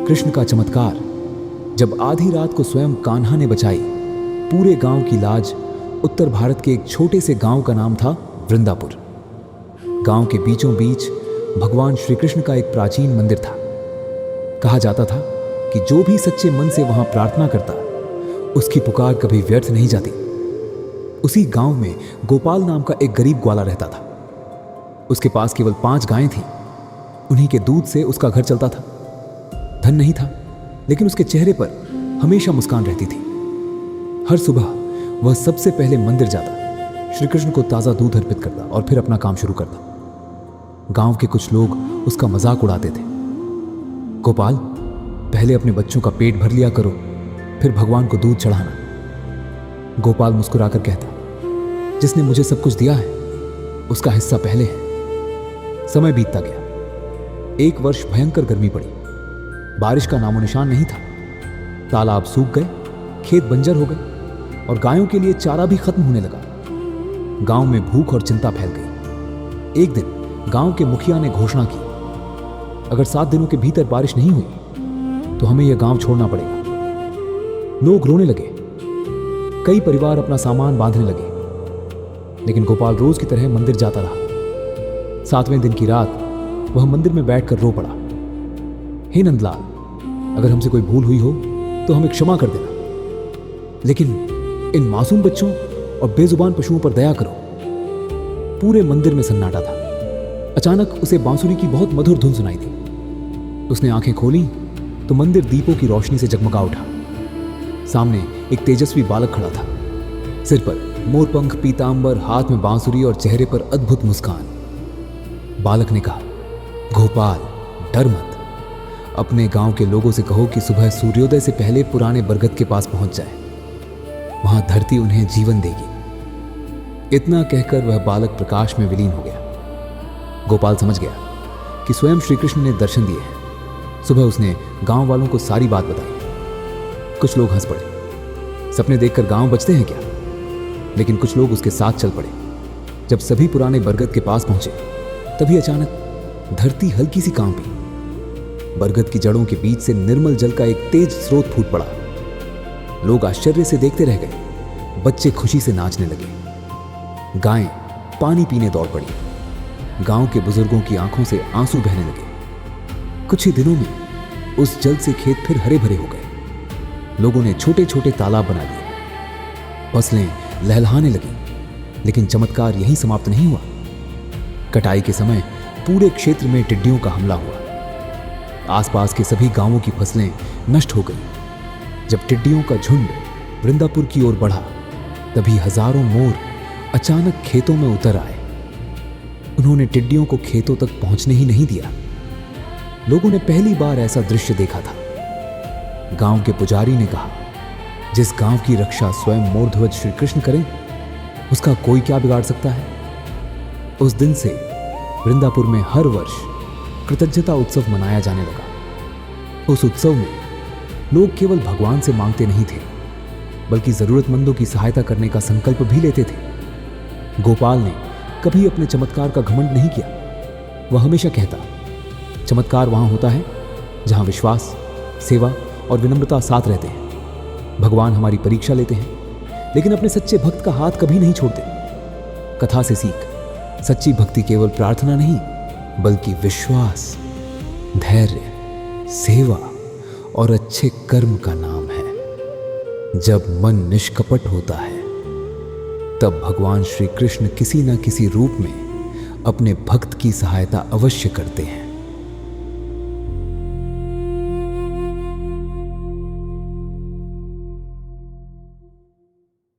कृष्ण का चमत्कार। जब आधी रात को स्वयं कान्हा ने बचाई पूरे गांव की लाज। उत्तर भारत के एक छोटे से गांव का नाम था वृंदापुर। गांव के बीचों बीच भगवान श्री कृष्ण का एक प्राचीन मंदिर था। कहा जाता था कि जो भी सच्चे मन से वहां प्रार्थना करता उसकी पुकार कभी व्यर्थ नहीं जाती। उसी गांव में गोपाल नाम का एक गरीब ग्वाला रहता था। उसके पास केवल 5 गायें थीं। उन्हीं के दूध से उसका घर चलता था। धन नहीं था, लेकिन उसके चेहरे पर हमेशा मुस्कान रहती थी। हर सुबह वह सबसे पहले मंदिर जाता, श्री कृष्ण को ताज़ा दूध अर्पित करता और फिर अपना काम शुरू करता। गांव के कुछ लोग उसका मजाक उड़ाते थे। गोपाल, पहले अपने बच्चों का पेट भर लिया करो, फिर भगवान को दूध चढ़ाना। गोपाल मुस्कुराकर कहता, जिसने मुझे सब कुछ दिया है उसका हिस्सा पहले है। समय बीतता गया। एक वर्ष भयंकर गर्मी पड़ी। बारिश का नामो निशान नहीं था। तालाब सूख गए, खेत बंजर हो गए और गायों के लिए चारा भी खत्म होने लगा। गांव में भूख और चिंता फैल गई। एक दिन गांव के मुखिया ने घोषणा की, अगर 7 दिनों के भीतर बारिश नहीं हुई तो हमें यह गांव छोड़ना पड़ेगा। लोग रोने लगे। कई परिवार अपना सामान बांधने लगे। लेकिन गोपाल रोज की तरह मंदिर जाता रहा। 7वें दिन की रात वह मंदिर में बैठकर रो पड़ा। हे नंदलाल, अगर हमसे कोई भूल हुई हो तो हमें क्षमा कर देना, लेकिन इन मासूम बच्चों और बेजुबान पशुओं पर दया करो। पूरे मंदिर में सन्नाटा था। अचानक उसे बांसुरी की बहुत मधुर धुन सुनाई दी। उसने आंखें खोली तो मंदिर दीपों की रोशनी से जगमगा उठा। सामने एक तेजस्वी बालक खड़ा था। सिर पर मोरपंख, पीतांबर, हाथ में बांसुरी और चेहरे पर अद्भुत मुस्कान। बालक ने कहा, गोपाल, डर मत। अपने गांव के लोगों से कहो कि सुबह सूर्योदय से पहले पुराने बरगद के पास पहुंच जाए। वहां धरती उन्हें जीवन देगी। इतना कहकर वह बालक प्रकाश में विलीन हो गया। गोपाल समझ गया कि स्वयं श्री कृष्ण ने दर्शन दिए हैं। सुबह उसने गांव वालों को सारी बात बताई। कुछ लोग हंस पड़े। सपने देखकर गांव बचते हैं क्या? लेकिन कुछ लोग उसके साथ चल पड़े। जब सभी पुराने बरगद के पास पहुंचे तभी अचानक धरती हल्की सी कांपी। बरगद की जड़ों के बीच से निर्मल जल का एक तेज स्रोत फूट पड़ा। लोग आश्चर्य से देखते रह गए। बच्चे खुशी से नाचने लगे। गायें पानी पीने दौड़ पड़ी। गांव के बुजुर्गों की आंखों से आंसू बहने लगे। कुछ ही दिनों में उस जल से खेत फिर हरे भरे हो गए। लोगों ने छोटे छोटे तालाब बना लिए। फसलें लहलहाने लगी। लेकिन चमत्कार यहीं समाप्त नहीं हुआ। कटाई के समय पूरे क्षेत्र में टिड्डियों का हमला हुआ। आसपास के सभी गांवों की फसलें नष्ट हो गई। जब टिड्डियों का झुंड वृंदापुर की ओर बढ़ा तभी हजारों मोर अचानक खेतों में उतर आए। उन्होंने टिड्डियों को खेतों तक पहुंचने ही नहीं दिया। लोगों ने पहली बार ऐसा दृश्य देखा था। गांव के पुजारी ने कहा, जिस गांव की रक्षा स्वयं मोरध्वज श्री कृष्ण करें उसका कोई क्या बिगाड़ सकता है। उस दिन से वृंदापुर में हर वर्ष कृतज्ञता उत्सव मनाया जाने लगा। उस उत्सव में लोग केवल भगवान से मांगते नहीं थे, बल्कि जरूरतमंदों की सहायता करने का संकल्प भी लेते थे। गोपाल ने कभी अपने चमत्कार का घमंड नहीं किया। वह हमेशा कहता, चमत्कार वहां होता है जहां विश्वास, सेवा और विनम्रता साथ रहते हैं। भगवान हमारी परीक्षा लेते हैं, लेकिन अपने सच्चे भक्त का हाथ कभी नहीं छोड़ते। कथा से सीख, सच्ची भक्ति केवल प्रार्थना नहीं बल्कि विश्वास, धैर्य, सेवा और अच्छे कर्म का नाम है। जब मन निष्कपट होता है तब भगवान श्री कृष्ण किसी न किसी रूप में अपने भक्त की सहायता अवश्य करते हैं।